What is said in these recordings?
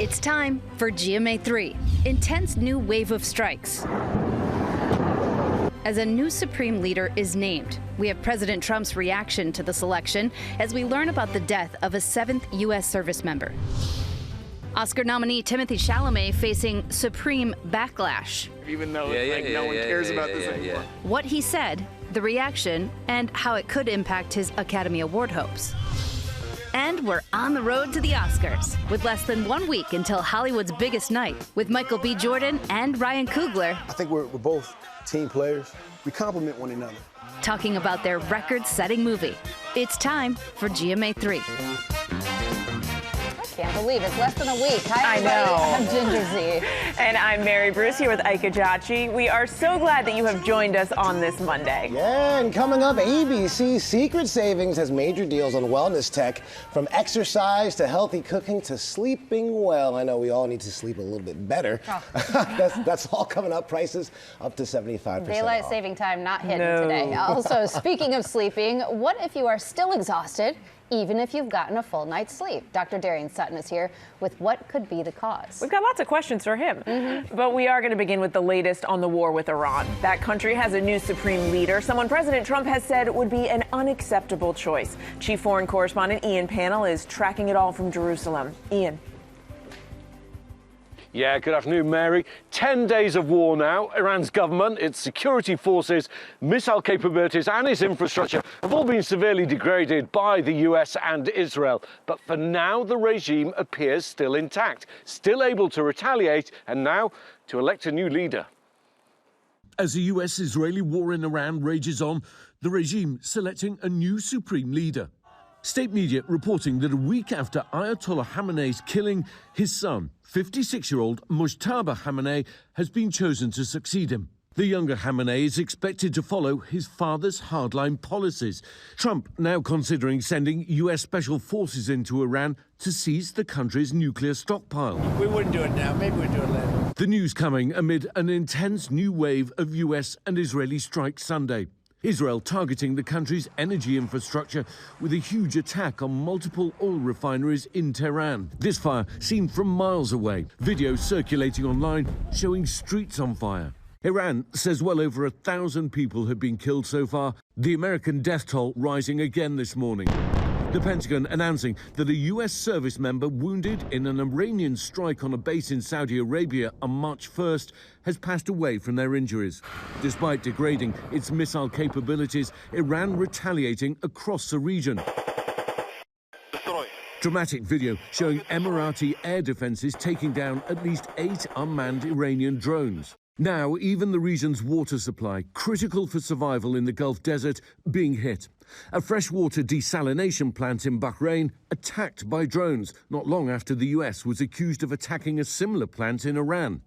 It's time for GMA3, intense new wave of strikes. As a new supreme leader is named, we have President Trump's reaction to the selection as we learn about the death of a 7th U.S. service member. Oscar nominee Timothy Chalamet facing supreme backlash. Even though no one cares about this anymore. What he said, the reaction, and how it could impact his Academy Award hopes. And we're on the road to the Oscars, with less than 1 week until Hollywood's biggest night, with Michael B. Jordan and Ryan Coogler. I think we're both team players. We complement one another. Talking about their record-setting movie. It's time for GMA3. I can't believe it's less than a week. Hi, everybody. I'm Ginger Z. And I'm Mary Bruce here with Ike Ajachi. We are so glad that you have joined us on this Monday. Yeah, and coming up, ABC Secret Savings has major deals on wellness tech, from exercise to healthy cooking to sleeping well. I know we all need to sleep a little bit better. Oh. that's all coming up. Prices up to 75% Daylight off. saving time not hidden today. Also, speaking of sleeping, what if you are still exhausted, even if you've gotten a full night's sleep? Dr. Darian Sutton is here with what could be the cause. We've got lots of questions for him, but we are going to begin with the latest on the war with Iran. That country has a new supreme leader, someone President Trump has said would be an unacceptable choice. Chief Foreign Correspondent Ian Pannell is tracking it all from Jerusalem. Ian. Yeah, good afternoon, Mary. 10 days of war now. Iran's government, its security forces, missile capabilities and its infrastructure have all been severely degraded by the US and Israel. But for now, the regime appears still intact, still able to retaliate, and now to elect a new leader. As the US-Israeli war in Iran rages on, the regime selecting a new supreme leader. State media reporting that a week after Ayatollah Khamenei's killing, his son, 56-year-old Mujtaba Khamenei, has been chosen to succeed him. The younger Khamenei is expected to follow his father's hardline policies. Trump now considering sending US special forces into Iran to seize the country's nuclear stockpile. We wouldn't do it now. Maybe we'd do it later. The news coming amid an intense new wave of US and Israeli strikes Sunday. Israel targeting the country's energy infrastructure with a huge attack on multiple oil refineries in Tehran. This fire seen from miles away. Videos circulating online showing streets on fire. Iran says well over 1,000 people have been killed so far. The American death toll rising again this morning. The Pentagon announcing that a US service member wounded in an Iranian strike on a base in Saudi Arabia on March 1st has passed away from their injuries. Despite degrading its missile capabilities, Iran retaliating across the region. Dramatic video showing Emirati air defenses taking down at least 8 unmanned Iranian drones. Now, even the region's water supply, critical for survival in the Gulf Desert, being hit. A freshwater desalination plant in Bahrain attacked by drones, not long after the US was accused of attacking a similar plant in Iran.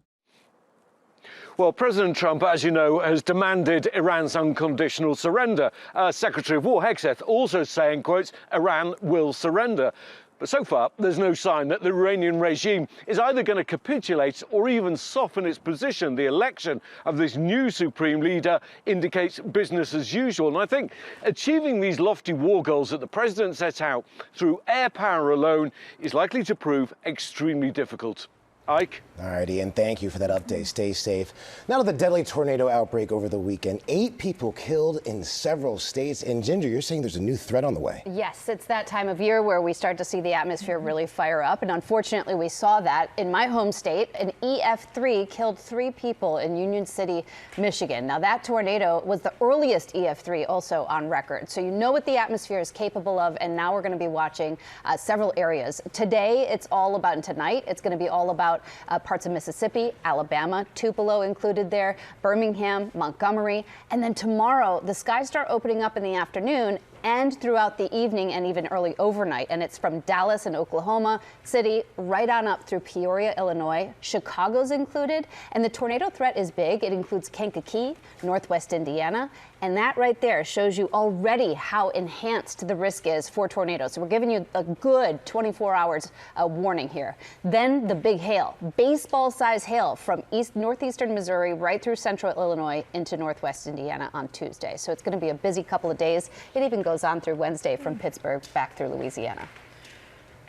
Well, President Trump, as you know, has demanded Iran's unconditional surrender. Secretary of War Hegseth also saying, quotes, Iran will surrender. But so far, there's no sign that the Iranian regime is either going to capitulate or even soften its position. The election of this new supreme leader indicates business as usual. And I think achieving these lofty war goals that the president set out through air power alone is likely to prove extremely difficult. Ike? All right, Ian, thank you for that update. Stay safe. Now to the deadly tornado outbreak over the weekend. 8 people killed in several states. And Ginger, you're saying there's a new threat on the way. Yes, it's that time of year where we start to see the atmosphere really fire up. And unfortunately, we saw that in my home state. An EF3 killed 3 people in Union City, Michigan. Now, that tornado was the earliest EF3 also on record. So you know what the atmosphere is capable of. And now we're going to be watching several areas. Today, it's all about, and tonight, it's going to be all about parts of Mississippi, Alabama, Tupelo included there, Birmingham, Montgomery. And then tomorrow, the skies start opening up in the afternoon and throughout the evening and even early overnight. And it's from Dallas and Oklahoma City right on up through Peoria, Illinois. Chicago's included. And the tornado threat is big. It includes Kankakee, Northwest Indiana. And that right there shows you already how enhanced the risk is for tornadoes. So we're giving you a good 24 hours warning here. Then the big hail, baseball-size hail from northeastern Missouri right through central Illinois into northwest Indiana on Tuesday. So it's going to be a busy couple of days. It even goes on through Wednesday from Pittsburgh back through Louisiana.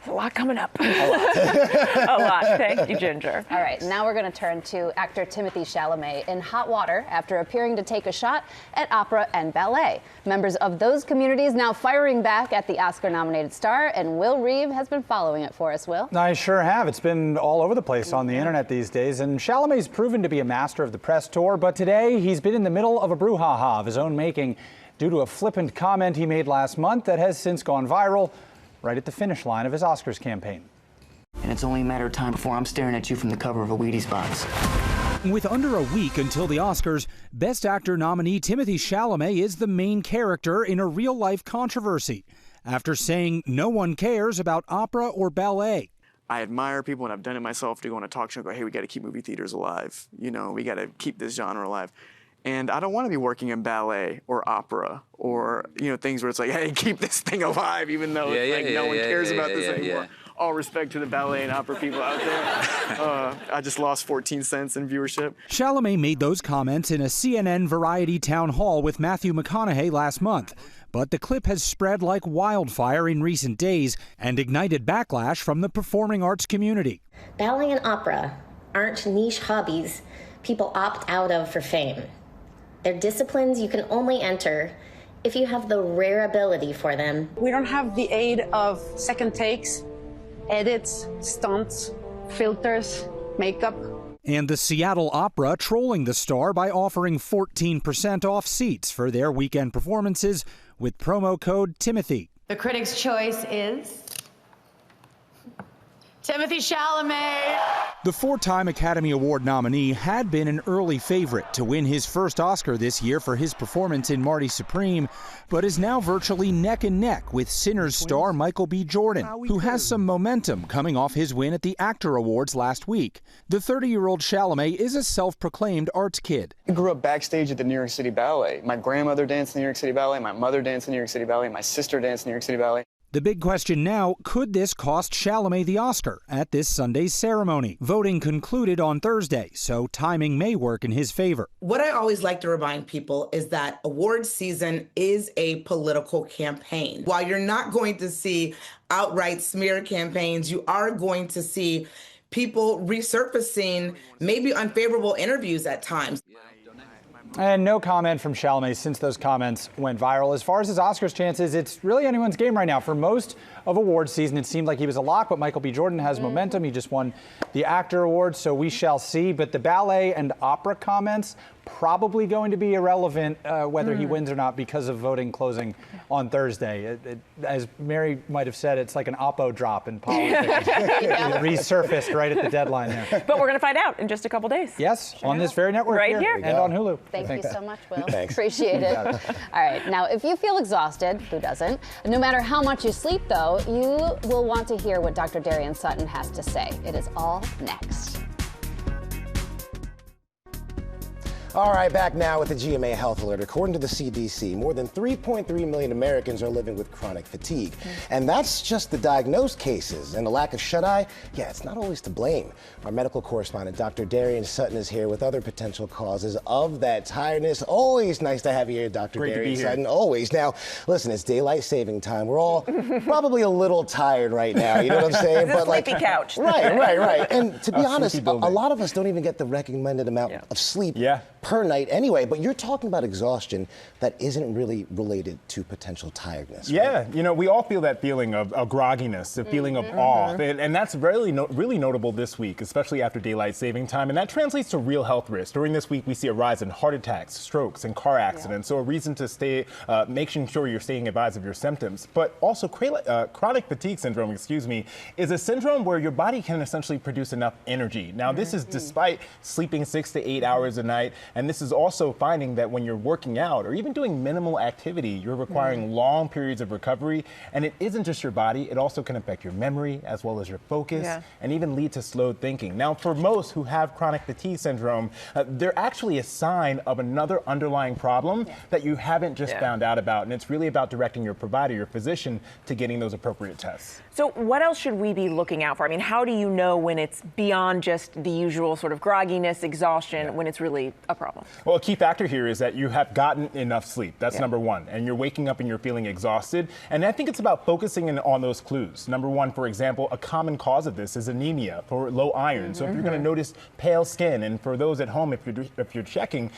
A lot coming up. A lot. Thank you, Ginger. All right, now we're going to turn to actor Timothy Chalamet in hot water after appearing to take a shot at opera and ballet. Members of those communities now firing back at the Oscar-nominated star, and Will Reeve has been following it for us, Will. I sure have. It's been all over the place on the internet these days, and Chalamet's proven to be a master of the press tour, but today he's been in the middle of a brouhaha of his own making due to a flippant comment he made last month that has since gone viral right at the finish line of his Oscars campaign. And it's only a matter of time before I'm staring at you from the cover of a Wheaties box. With under a week until the Oscars, Best Actor nominee Timothy Chalamet is the main character in a real-life controversy after saying no one cares about opera or ballet. I admire people, and I've done it myself, to go on a talk show and go, hey, we got to keep movie theaters alive. You know, we got to keep this genre alive. And I don't want to be working in ballet or opera or, you know, things where it's like, hey, keep this thing alive, even though no one cares about this anymore. All respect to the ballet and opera people out there. I just lost 14 cents in viewership. Chalamet made those comments in a CNN Variety town hall with Matthew McConaughey last month. But the clip has spread like wildfire in recent days and ignited backlash from the performing arts community. Ballet and opera aren't niche hobbies people opt out of for fame. They're disciplines you can only enter if you have the rare ability for them. We don't have the aid of second takes, edits, stunts, filters, makeup. And the Seattle Opera trolling the star by offering 14% off seats for their weekend performances with promo code Timothy. The critics' choice is Timothy Chalamet. The four-time Academy Award nominee had been an early favorite to win his first Oscar this year for his performance in Marty Supreme, but is now virtually neck and neck with Sinners star Michael B. Jordan, who has some momentum coming off his win at the Actor Awards last week. The 30-year-old Chalamet is a self-proclaimed arts kid. I grew up backstage at the New York City Ballet. My grandmother danced in the New York City Ballet, my mother danced in the New York City Ballet, my sister danced in the New York City Ballet. The big question now, could this cost Chalamet the Oscar at this Sunday's ceremony? Voting concluded on Thursday, so timing may work in his favor. What I always like to remind people is that awards season is a political campaign. While you're not going to see outright smear campaigns, you are going to see people resurfacing maybe unfavorable interviews at times. And no comment from Chalamet since those comments went viral. As far as his Oscars chances, it's really anyone's game right now. For most of awards season, it seemed like he was a lock, but Michael B. Jordan has momentum. He just won the Actor Award, so we shall see. But the ballet and opera comments probably going to be irrelevant whether he wins or not because of voting closing on Thursday. As Mary might have said, it's like an oppo drop in politics. It resurfaced right at the deadline there. But we're going to find out in just a couple days. Yes, on this very network right here. And on Hulu. Thank you so much, Will. Thanks. Appreciate it. All right, now if you feel exhausted, who doesn't? No matter how much you sleep, though, you will want to hear what Dr. Darian Sutton has to say. It is all next. All right, back now with the GMA Health Alert. According to the CDC, more than 3.3 million Americans are living with chronic fatigue. And that's just the diagnosed cases. And the lack of shut-eye, yeah, it's not always to blame. Our medical correspondent, Dr. Darian Sutton, is here with other potential causes of that tiredness. Always nice to have you here, Dr. Darian Sutton. Always. Now, listen, it's daylight saving time. We're all probably a little tired right now. You know what I'm saying? But sleepy couch. Right. And to be honest, a lot of us don't even get the recommended amount of sleep per night anyway, but you're talking about exhaustion that isn't really related to potential tiredness. Yeah, right? You know, we all feel that feeling of grogginess, a feeling of awe, and that's really notable this week, especially after daylight saving time, and that translates to real health risks. During this week, we see a rise in heart attacks, strokes, and car accidents, so a reason to stay, making sure you're staying advised of your symptoms. But also, chronic fatigue syndrome, is a syndrome where your body can essentially produce enough energy. Now, this is despite sleeping 6 to 8 hours a night, and this is also finding that when you're working out or even doing minimal activity, you're requiring long periods of recovery. And it isn't just your body, it also can affect your memory as well as your focus and even lead to slowed thinking. Now, for most who have chronic fatigue syndrome, they're actually a sign of another underlying problem that you haven't just found out about. And it's really about directing your provider, your physician, to getting those appropriate tests. So what else should we be looking out for? I mean, how do you know when it's beyond just the usual sort of grogginess, exhaustion, when it's really a problem? Well, a key factor here is that you have gotten enough sleep. That's number one. And you're waking up and you're feeling exhausted. And I think it's about focusing in on those clues. Number one, for example, a common cause of this is anemia for low iron. So if you're going to notice pale skin, and for those at home, if you're checking,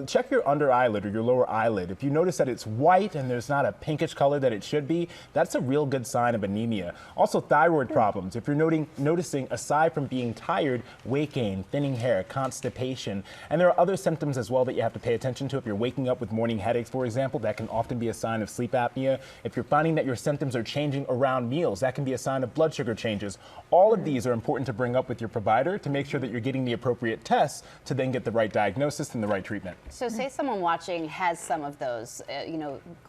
check your under eyelid or your lower eyelid. If you notice that it's white and there's not a pinkish color that it should be, that's a real good sign of anemia. Also, thyroid problems. If you're noticing, aside from being tired, weight gain, thinning hair, constipation, and there are other symptoms as well that you have to pay attention to. If you're waking up with morning headaches, for example, that can often be a sign of sleep apnea. If you're finding that your symptoms are changing around meals, that can be a sign of blood sugar changes. All of these are important to bring up with your provider to make sure that you're getting the appropriate tests to then get the right diagnosis and the right treatment. So say someone watching has some of those,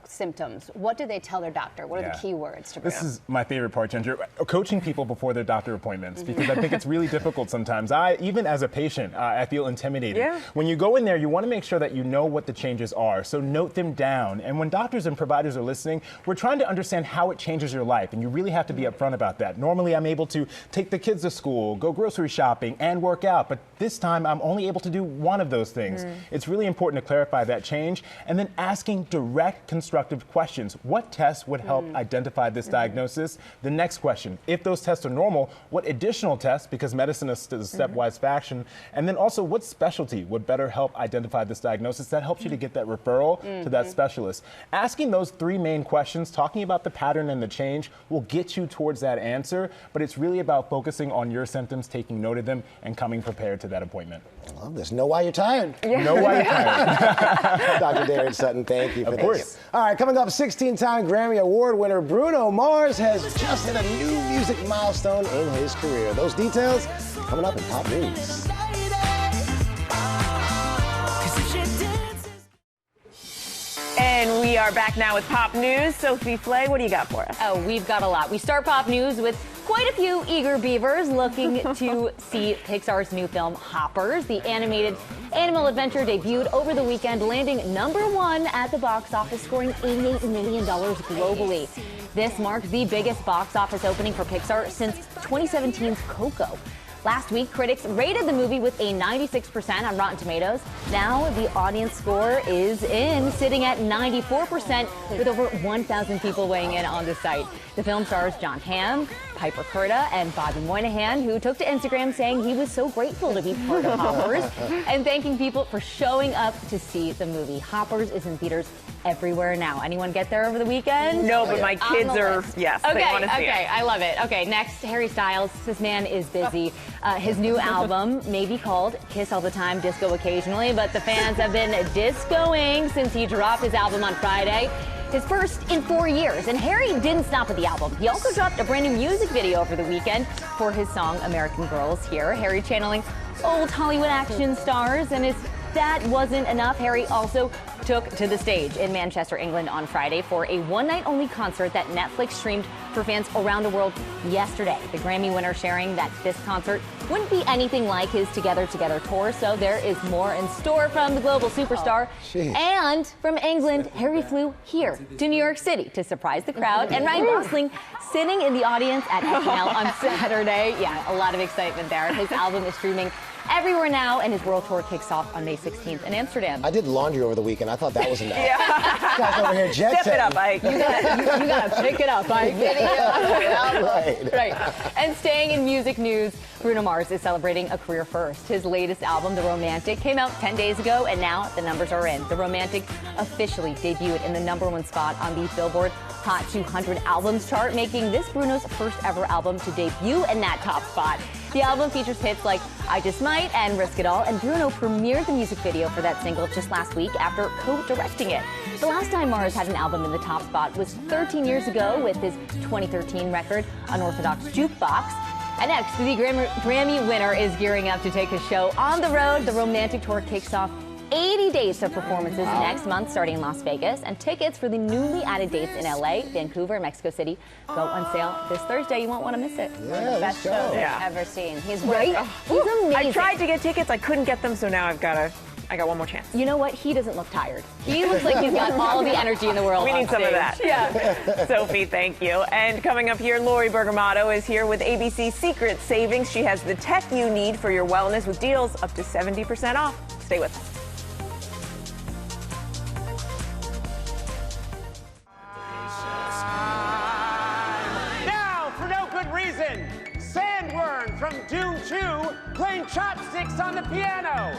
symptoms. What do they tell their doctor? What are the key words to bring up? This is my favorite part, Ginger. Coaching people before their doctor appointments, because I think it's really difficult sometimes. Even as a patient, I feel intimidated. Yeah. When you go in there, you want to make sure that you know what the changes are. So note them down. And when doctors and providers are listening, we're trying to understand how it changes your life. And you really have to be upfront about that. Normally, I'm able to take the kids to school, go grocery shopping, and work out. But this time, I'm only able to do one of those things. It's really important to clarify that change. And then asking direct, constructive questions. What tests would help identify this diagnosis? The next question, if those tests are normal, what additional tests, because medicine is a stepwise fashion, and then also what specialty would better help identify this diagnosis? That helps you to get that referral to that specialist. Asking those three main questions, talking about the pattern and the change, will get you towards that answer, but it's really about focusing on your symptoms, taking note of them, and coming prepared to that appointment. I love this. Know why you're tired. Know why you're tired. Dr. Darren Sutton, thank you for Of this. course. All right, coming up, 16-time Grammy Award winner Bruno Mars has just hit a new music milestone in his career. Those details coming up in Pop News. And we are back now with Pop News. Sophie Flay, what do you got for us? Oh, we've got a lot. We start Pop News with quite a few eager beavers looking to see Pixar's new film, Hoppers. The animated animal adventure debuted over the weekend, landing #1 at the box office, scoring $88 million globally. This marked the biggest box office opening for Pixar since 2017's Coco. Last week, critics rated the movie with a 96% on Rotten Tomatoes. Now, the audience score is sitting at 94%, with over 1,000 people weighing in on the site. The film stars John Hamm, Piper Curda, and Bobby Moynihan, who took to Instagram saying he was so grateful to be part of Hoppers and thanking people for showing up to see the movie. Hoppers is in theaters everywhere now. Anyone get there over the weekend? No, but my kids are, yes, they want to see it. Okay, I love it. Okay, next, Harry Styles. This man is busy. His new album may be called Kiss All the Time, Disco Occasionally, but the fans have been discoing since he dropped his album on Friday. His first in 4 years. And Harry didn't stop at the album. He also dropped a brand new music video over the weekend for his song American Girls. Here, Harry channeling old Hollywood action stars. And if that wasn't enough, Harry also took to the stage in Manchester, England on Friday for a one-night-only concert that Netflix streamed for fans around the world yesterday. The Grammy winner sharing that this concert wouldn't be anything like his Together Together tour, so there is more in store from the global superstar. And from England, Harry flew here to New York City to surprise the crowd, and Ryan Gosling sitting in the audience at SNL on Saturday. Yeah, a lot of excitement there. His album is streaming everywhere now, and his world tour kicks off on May 16th in Amsterdam. I did laundry over the weekend. I thought that was enough. Guys over here jet Step it up, Ike. You gotta pick it up, Ike. Right. And staying in music news, Bruno Mars is celebrating a career first. His latest album, The Romantic, came out 10 days ago, and now the numbers are in. The Romantic officially debuted in the #1 spot on the Billboard Hot 200 Albums chart, making this Bruno's first ever album to debut in that top spot. The album features hits like I Just Might and Risk It All, and Bruno premiered the music video for that single just last week after co-directing it. The last time Mars had an album in the top spot was 13 years ago with his 2013 record, Unorthodox Jukebox. And next, the Grammy winner is gearing up to take his show on the road. The Romantic Tour kicks off 80 days of performances next month, starting in Las Vegas, and tickets for the newly added dates in LA, Vancouver, and Mexico City go on sale this Thursday. You won't want to miss it. Yeah, One of the best shows Yeah. I've ever seen. He's Right? He's amazing. I tried to get tickets, I couldn't get them, so now I've got to I got one more chance. You know what? He doesn't look tired. He looks like he's got all the energy in the world. We need some of that. Yeah. Sophie, thank you. And coming up here, Lori Bergamato is here with ABC Secret Savings. She has the tech you need for your wellness with deals up to 70% off. Stay with us. Now, for no good reason, Sandworm from Doom 2 playing chopsticks on the piano.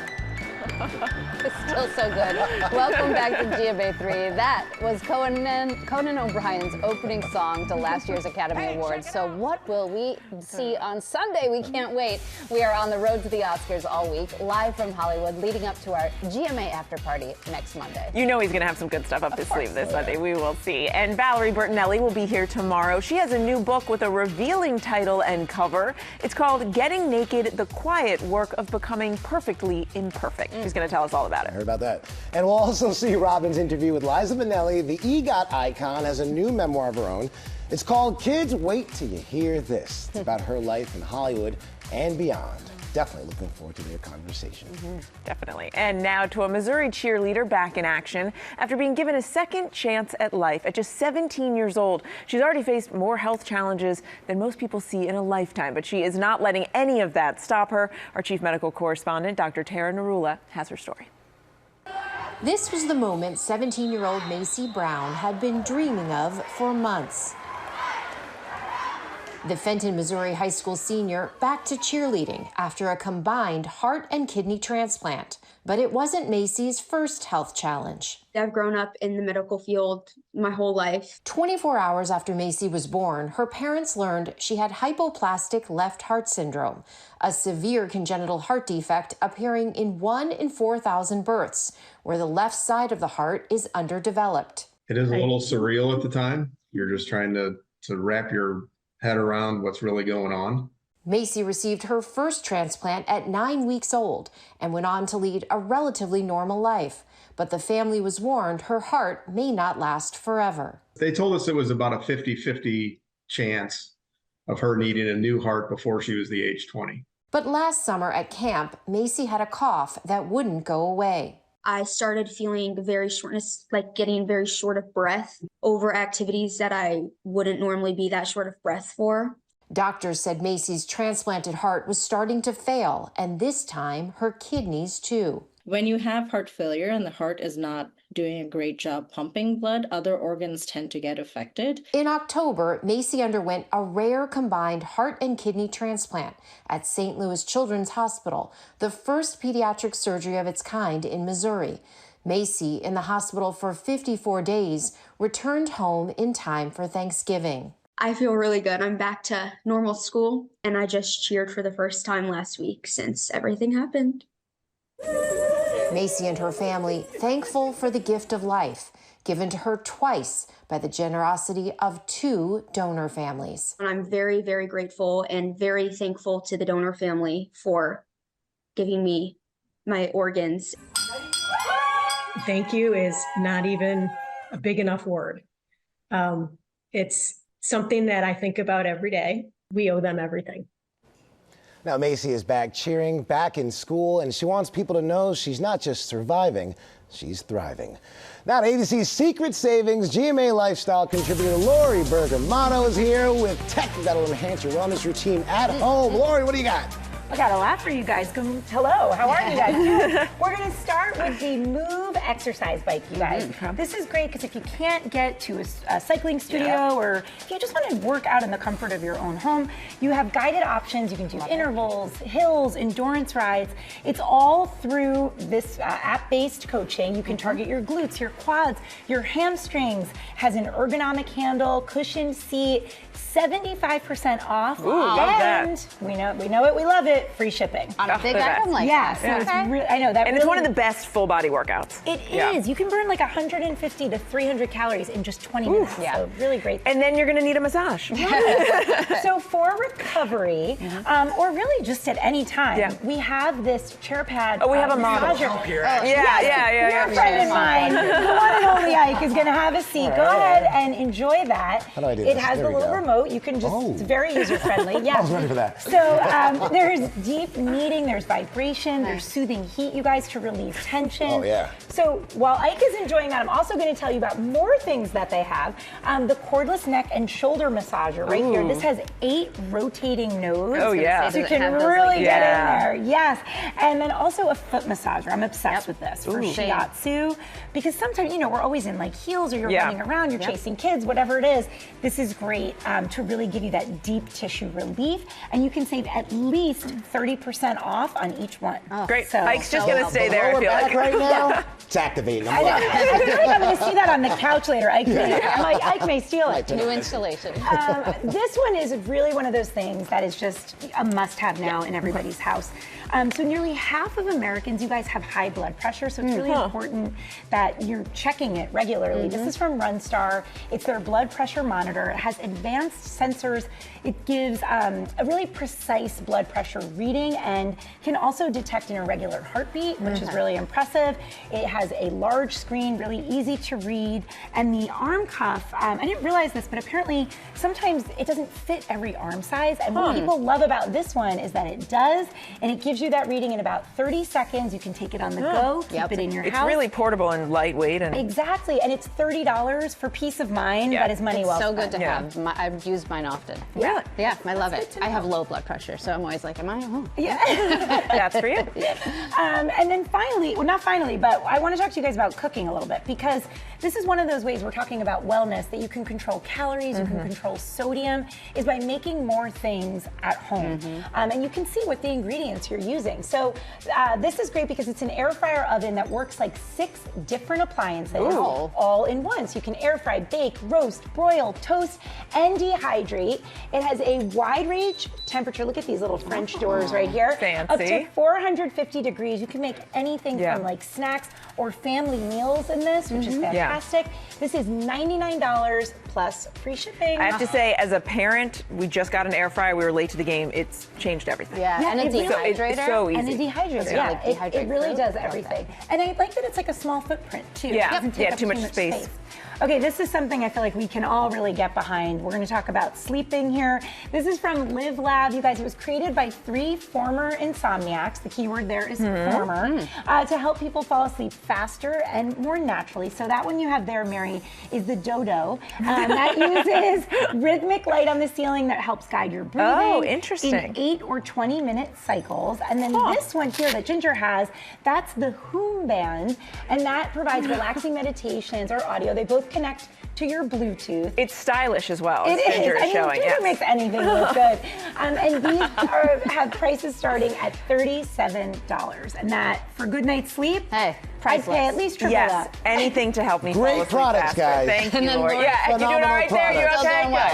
It's still so good. Welcome back to GMA3. That was Conan O'Brien's opening song to last year's Academy Awards. So what will we see on Sunday? We can't wait. We are on the road to the Oscars all week, live from Hollywood, leading up to our GMA after party next Monday. You know he's going to have some good stuff up his sleeve this Sunday. We will see. And Valerie Bertinelli will be here tomorrow. She has a new book with a revealing title and cover. It's called Getting Naked, The Quiet Work of Becoming Perfectly Imperfect. She's going to tell us all about it. I heard about that. And we'll also see Robin's interview with Liza Minnelli. The EGOT icon has a new memoir of her own. It's called Kids, Wait Till You Hear This. It's about her life in Hollywood and beyond. Definitely looking forward to their conversation. Definitely. And now to a Missouri cheerleader back in action. After being given a second chance at life at just 17 years old, she's already faced more health challenges than most people see in a lifetime. But she is not letting any of that stop her. Our chief medical correspondent, Dr. Tara Narula, has her story. This was the moment 17-year-old Macy Brown had been dreaming of for months. The Fenton, Missouri high school senior back to cheerleading after a combined heart and kidney transplant. But it wasn't Macy's first health challenge. I've grown up in the medical field my whole life. 24 hours after Macy was born, her parents learned she had hypoplastic left heart syndrome, a severe congenital heart defect appearing in 1 in 4,000 births, where the left side of the heart is underdeveloped. It is a little surreal at the time. You're just trying to wrap your head around what's really going on. Macy received her first transplant at 9 weeks old and went on to lead a relatively normal life. But the family was warned her heart may not last forever. They told us it was about a 50-50 chance of her needing a new heart before she was the age 20. But last summer at camp, Macy had a cough that wouldn't go away. I started feeling very shortness, like getting very short of breath over activities that I wouldn't normally be that short of breath for. Doctors said Macy's transplanted heart was starting to fail, and this time her kidneys too. When you have heart failure and the heart is not doing a great job pumping blood, other organs tend to get affected. In October, Macy underwent a rare combined heart and kidney transplant at St. Louis Children's Hospital, the first pediatric surgery of its kind in Missouri. Macy, in the hospital for 54 days, returned home in time for Thanksgiving. I feel really good. I'm back to normal school, and I just cheered for the first time last week since everything happened. Macy and her family thankful for the gift of life given to her twice by the generosity of 2 donor families. And I'm very, very grateful and very thankful to the donor family for giving me my organs. Thank you is not even a big enough word. It's something that I think about every day. We owe them everything. Now, Macy is back cheering, back in school, and she wants people to know she's not just surviving, she's thriving. Now, to ABC's Secret Savings, GMA lifestyle contributor Lori Bergamato is here with tech that'll enhance your wellness routine at home. Lori, what do you got? I got a lot for you guys. Hello, how are you guys? We're going to start with the Move exercise bike, you guys. This is great because if you can't get to a cycling studio or if you just want to work out in the comfort of your own home, you have guided options. You can do intervals, hills, endurance rides. It's all through this app-based coaching. You can target your glutes, your quads, your hamstrings, has an ergonomic handle, cushioned seat, 75% off. Ooh, love that. And we know it, we love it. Free shipping. On a big item like that. Yeah, So it's really, I know that. And it's one of the best full body workouts. It is. You can burn like 150 to 300 calories in just 20 minutes. Yeah. So really great. And then you're going to need a massage. So for recovery, recovery, or really just at any time, we have this chair pad. Oh, we have a model. massager. Yeah. Your friend and mine, the one and only Ike, is going to have a seat. Go ahead and enjoy that. How do I do It this? has There the we little go. remote. You can just, it's very user-friendly. Yeah. I was ready for that. So there's deep kneading, there's vibration, there's soothing heat, you guys, to relieve tension. Oh, yeah. So while Ike is enjoying that, I'm also going to tell you about more things that they have. The cordless neck and shoulder massager right here. This has 8 rotating nodes. Oh, yeah. So you can really get in there. Yes. And then also a foot massager. I'm obsessed with this for shiatsu, because sometimes, you know, we're always in like heels, or you're running around, you're chasing kids, whatever it is. This is great to really give you that deep tissue relief, and you can save at least 30% off on each one. Great. So, Ike's just going to stay there, I Lower feel back like. right now, it's activating. I feel like I'm going to see that on the couch later. Ike may steal it. New installation. This one is really one of those things that is just a must-have now in everybody's house. So nearly half of Americans, you guys, have high blood pressure, so it's really important that you're checking it regularly. This is from RunStar. It's their blood pressure monitor. It has advanced sensors. It gives a really precise blood pressure reading and can also detect an irregular heartbeat, which is really impressive. It has a large screen, really easy to read, and the arm cuff, I didn't realize this, but apparently sometimes it doesn't fit every arm size, and what people love about this one is that it does, and it gives you that reading in about 30 seconds. You can take it on the go, keep it in your house. It's really portable and lightweight. And exactly, and it's $30 for peace of mind. That is money well spent. So good to have. I've used mine often. Yeah. Yeah, I love it. I have low blood pressure, so I'm always like, am I home? Yeah. That's for you. And then finally, well, not finally, but I want to talk to you guys about cooking a little bit, because this is one of those ways we're talking about wellness, that you can control calories, you can control sodium, is by making more things at home. And you can see what the ingredients you're using. So this is great because it's an air fryer oven that works like 6 different appliances all in one. So you can air fry, bake, roast, broil, toast, and dehydrate. It has a wide range temperature. Look at these little French doors right here. Fancy. Up to 450 degrees. You can make anything from like snacks or family meals in this, which is fantastic. This is $99 plus free shipping. I have to say, as a parent, we just got an air fryer. We were late to the game. It's changed everything. Yeah, and a dehydrator. It's so easy. And a dehydrator, it really does everything. And I like that it's like a small footprint too. Yeah, It doesn't take up too much space. Okay, this is something I feel like we can all really get behind. We're going to talk about sleeping here. This is from Live Lab. You guys, it was created by 3 former insomniacs. The key word there is former, to help people fall asleep faster and more naturally. So that one you have there, Mary, is the Dodo. That uses rhythmic light on the ceiling that helps guide your breathing. Oh, interesting. In 8 or 20-minute cycles. And then this one here that Ginger has, that's the Hoom Band, and that provides relaxing meditations or audio. They both connect to your Bluetooth. It's stylish as well. It is. Ginger is showing. Ginger makes anything look good. And these have prices starting at $37. And that, for good night's sleep, I'd pay at least triple that. Anything to help me fall Great asleep products, faster. guys. Thank And you, then Lori. Lori, Yeah, you doing all right there? You okay? Still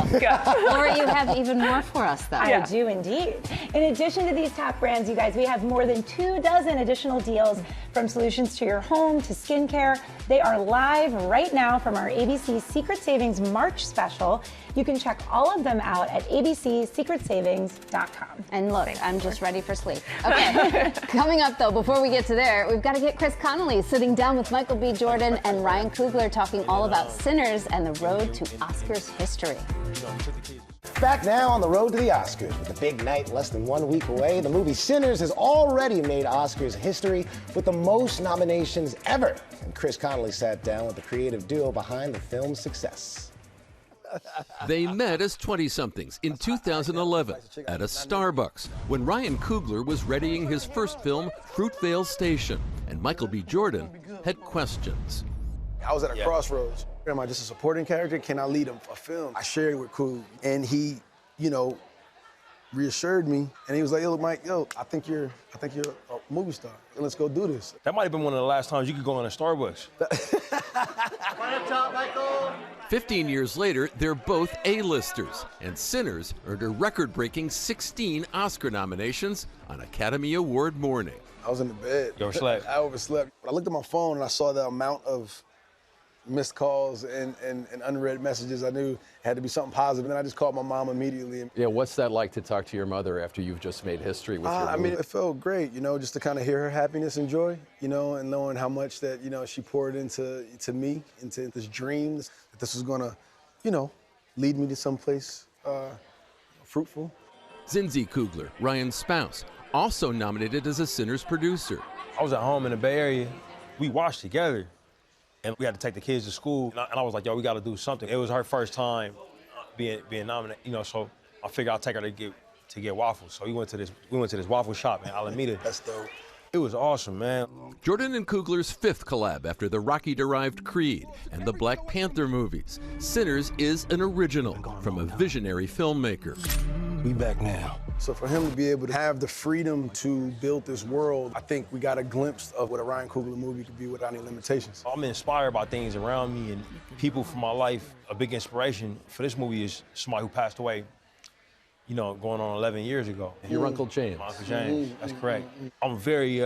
doing Good. Laura, you have even more for us, though. I do indeed. In addition to these top brands, you guys, we have more than 24 additional deals, from solutions to your home to skincare. They are live right now from our ABC Secret Savings March special. You can check all of them out at abcsecretsavings.com. And look, I'm just ready for sleep. Okay, coming up though, before we get to there, we've got to get Chris Connolly sitting down with Michael B. Jordan and Ryan Coogler talking all about Sinners and the road to Oscars history. Back now on the road to the Oscars. With the big night less than 1 week away, the movie Sinners has already made Oscars history with the most nominations ever. And Chris Connolly sat down with the creative duo behind the film's success. They met as 20-somethings in 2011 at a Starbucks when Ryan Coogler was readying his first film, Fruitvale Station, and Michael B. Jordan had questions. I was at a crossroads. Am I just a supporting character? Can I lead a film? I shared it with Coog, and he, reassured me, and he was like, "Yo, Mike, I think you're a movie star. Let's go do this." That might have been one of the last times you could go in a Starbucks. 15 years later, they're both A-listers, and Sinners earned a record-breaking 16 Oscar nominations on Academy Award morning. I was in the bed. You overslept. I overslept. But I looked at my phone and I saw the amount of missed calls and unread messages. I knew it had to be something positive. And then I just called my mom immediately. Yeah, what's that like to talk to your mother after you've just made history with your I mean, it felt great, you know, just to kind of hear her happiness and joy, you know, and knowing how much that, you know, she poured into me, into this dream, that this was gonna, you know, lead me to someplace fruitful. Zinzi Kugler, Ryan's spouse, also nominated as a Sinners producer. I was at home in the Bay Area. We watched together, and we had to take the kids to school. And I was like, yo, we got to do something. It was her first time being nominated, you know, so I figured I'd take her to get waffles. So we went to this waffle shop in Alameda. That's dope. It was awesome, man. Jordan and Kugler's 5th collab after the Rocky-derived Creed and the Black Panther movies. Sinners is an original from a visionary filmmaker. We back now. So for him to be able to have the freedom to build this world, I think we got a glimpse of what a Ryan Coogler movie could be without any limitations. I'm inspired by things around me and people from my life. A big inspiration for this movie is somebody who passed away, you know, going on 11 years ago. Your Uncle James. My Uncle James, that's correct. I'm very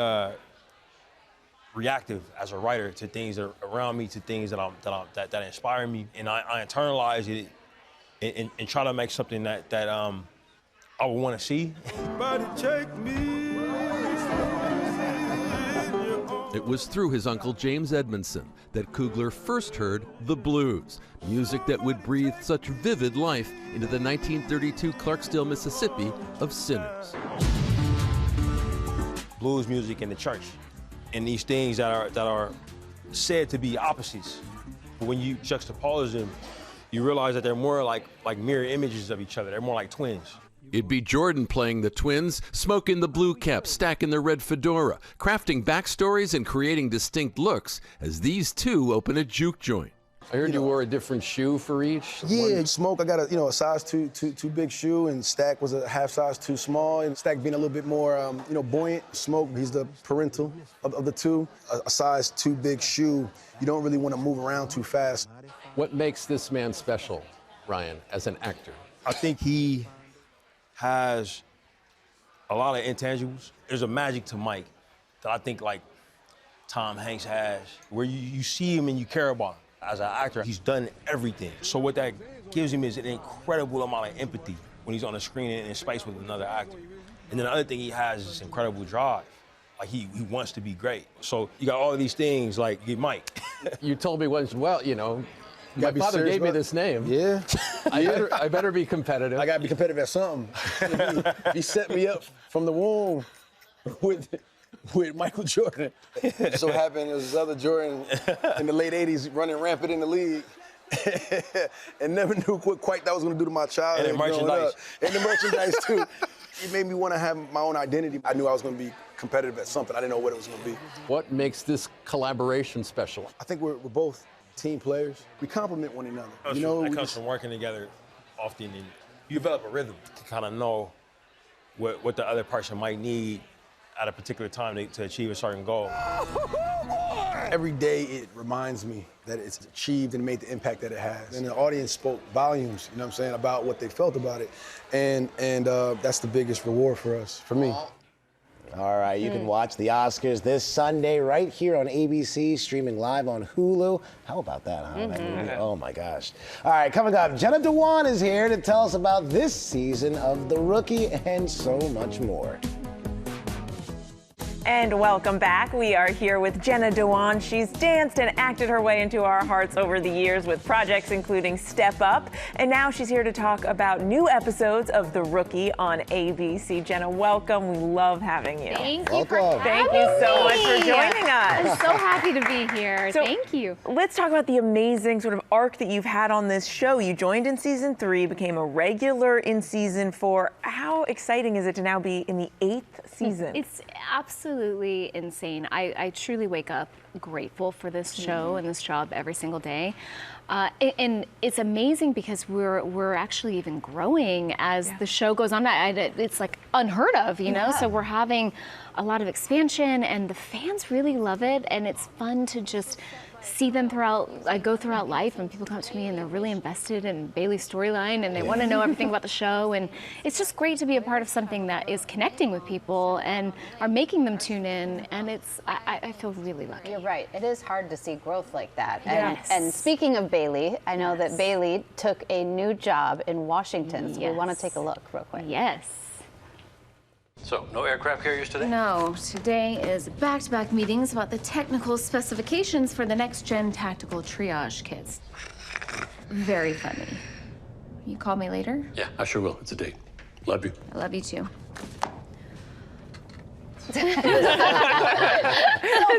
reactive as a writer to things that are around me, to things that inspire me, and I internalize it and try to make something that I would want to see. It was through his Uncle James Edmondson that Kugler first heard the blues, music that would breathe such vivid life into the 1932 Clarksdale, Mississippi of Sinners. Blues music in the church, and these things that are said to be opposites. But when you juxtapose them, you realize that they're more like mirror images of each other. They're more like twins. It'd be Jordan playing the twins, smoking the blue cap, stacking the red fedora, crafting backstories and creating distinct looks as these two open a juke joint. I heard you wore a different shoe for each. Yeah, Smoke, I got a size too big shoe, and Stack was a half size too small, and Stack being a little bit more, buoyant. Smoke, he's the parental of the two. A size too big shoe, you don't really want to move around too fast. What makes this man special, Ryan, as an actor? I think he has a lot of intangibles. There's a magic to Mike that I think like Tom Hanks has, where you see him and you care about him. As an actor, he's done everything. So what that gives him is an incredible amount of empathy when he's on the screen and in space with another actor. And then the other thing he has is this incredible drive. Like he wants to be great. So you got all of these things like Mike. You told me once, well, you know, my father gave me this name. Yeah. I better be competitive. I gotta be competitive at something. He set me up from the womb with Michael Jordan. It so happened there was this other Jordan in the late 80s running rampant in the league. And never knew what quite that was gonna do to my childhood. And the merchandise. And the merchandise too. It made me want to have my own identity. I knew I was gonna be competitive at something. I didn't know what it was gonna be. What makes this collaboration special? I think we're both team players. We complement one another. That comes from working together often, and you develop a rhythm to kind of know what the other person might need at a particular time to achieve a certain goal. Every day it reminds me that it's achieved and made the impact that it has. And the audience spoke volumes, you know what I'm saying, about what they felt about it. And that's the biggest reward for us, for me. All right, you can watch the Oscars this Sunday right here on ABC, streaming live on Hulu. How about that, huh? That movie? Oh, my gosh. All right, coming up, Jenna Dewan is here to tell us about this season of The Rookie and so much more. And welcome back. We are here with Jenna Dewan. She's danced and acted her way into our hearts over the years with projects including Step Up. And now she's here to talk about new episodes of The Rookie on ABC. Jenna, welcome. We love having you. Thank you for having me. Thank you so much for joining us. I'm so happy to be here. So, thank you. Let's talk about the amazing sort of arc that you've had on this show. You joined in season 3, became a regular in season 4. How exciting is it to now be in the 8th season? It's absolutely insane. I truly wake up grateful for this show and this job every single day. And it's amazing because we're actually even growing as the show goes on. It's like unheard of, you know? So we're having a lot of expansion and the fans really love it, and it's fun to just see them I go throughout life, and people come up to me and they're really invested in Bailey's storyline, and they want to know everything about the show. And it's just great to be a part of something that is connecting with people and are making them tune in. And I feel really lucky. You're right. It is hard to see growth like that. Yes. And speaking of Bailey, I know that Bailey took a new job in Washington. So we want to take a look real quick. Yes. So, no aircraft carriers today? No, today is back-to-back meetings about the technical specifications for the next-gen tactical triage kits. Very funny. You call me later? Yeah, I sure will. It's a date. Love you. I love you too. So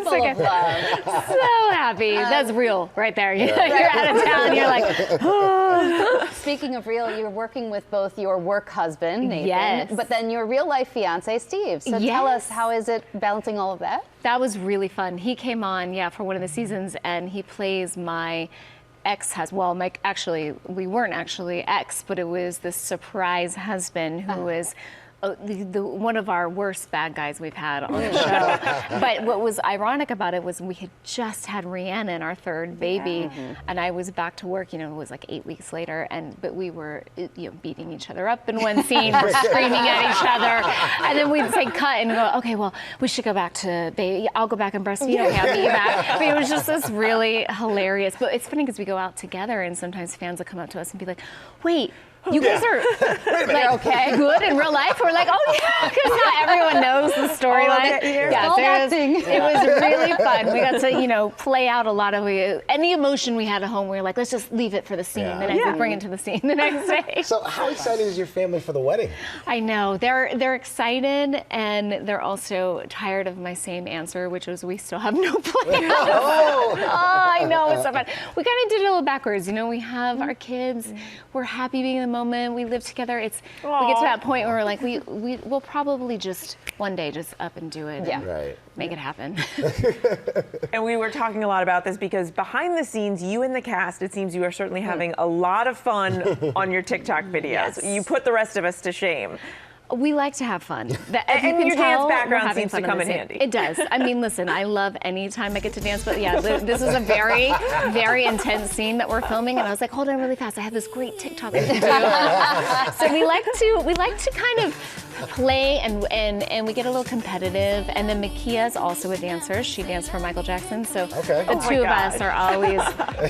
full of love. So happy. That's real right there. You're out of town. You're like, oh. Speaking of real, you're working with both your work husband, Nathan, yes, but then your real life fiance, Steve. So tell us, how is it balancing all of that? That was really fun. He came on, for one of the seasons, and he plays my ex-husband. Well, actually, we weren't actually ex, but it was this surprise husband who was one of our worst bad guys we've had on the show. But what was ironic about it was we had just had Rhiannon, our third baby, and I was back to work, it was like 8 weeks later, but we were beating each other up in one scene, we're screaming at each other, and then we'd say cut and go, okay, well, we should go back to baby, I'll go back and breastfeed, okay, I'll meet you back. I mean, it was just this really hilarious, but it's funny because we go out together and sometimes fans will come up to us and be like, wait, you guys are like, okay, good in real life? We're like, oh yeah, because not everyone knows the storyline. It was really fun. We got to, play out a lot of any emotion we had at home. We were like, let's just leave it for the scene. The next day, bring it to the scene the next day. So how excited is your family for the wedding? I know they're excited, and they're also tired of my same answer, which was we still have no plans. I know, it's so fun. We kind of did it a little backwards. We have our kids. We're happy being in the moment. We live together. We get to that point where we're like, we'll probably just one day just up and do it. Right. Make it happen. And we were talking a lot about this because behind the scenes, you and the cast, it seems you are certainly having a lot of fun on your TikTok videos. Yes. You put the rest of us to shame. We like to have fun. And your dance background seems to come in handy. It does. I mean, listen, I love any time I get to dance, but this is a very, very intense scene that we're filming, and I was like, hold on really fast. I have this great TikTok to do. So we like to kind of play and we get a little competitive. And then Makia's also a dancer. She danced for Michael Jackson. So the two of us are always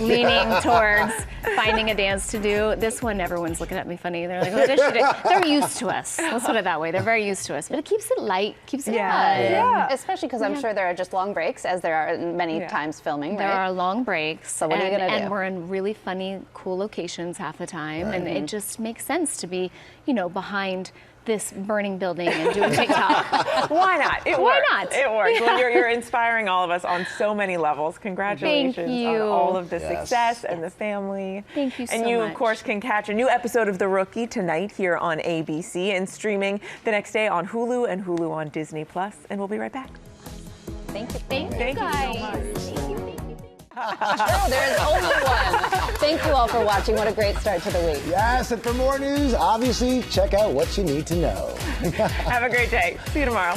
leaning towards finding a dance to do. This one, everyone's looking at me funny. They're like, what does she do? They're used to us. Let's put it that way. They're very used to us. But it keeps it light, keeps it fun. Yeah. Especially because I'm sure there are just long breaks, as there are many times filming, right? There are long breaks. So what are you going to do? And we're in really funny, cool locations half the time. And it just makes sense to be, behind this burning building and doing TikTok. Why not? Why not? It works. Well, you're inspiring all of us on so many levels. Congratulations on all of the success and the family. Thank you so much. And you, of course, can catch a new episode of The Rookie tonight here on ABC and streaming the next day on Hulu and Hulu on Disney+. And we'll be right back. Thank you. Thank you guys. So much. No, there is only one. Thank you all for watching. What a great start to the week. Yes, and for more news, obviously, check out What You Need to Know. Have a great day. See you tomorrow.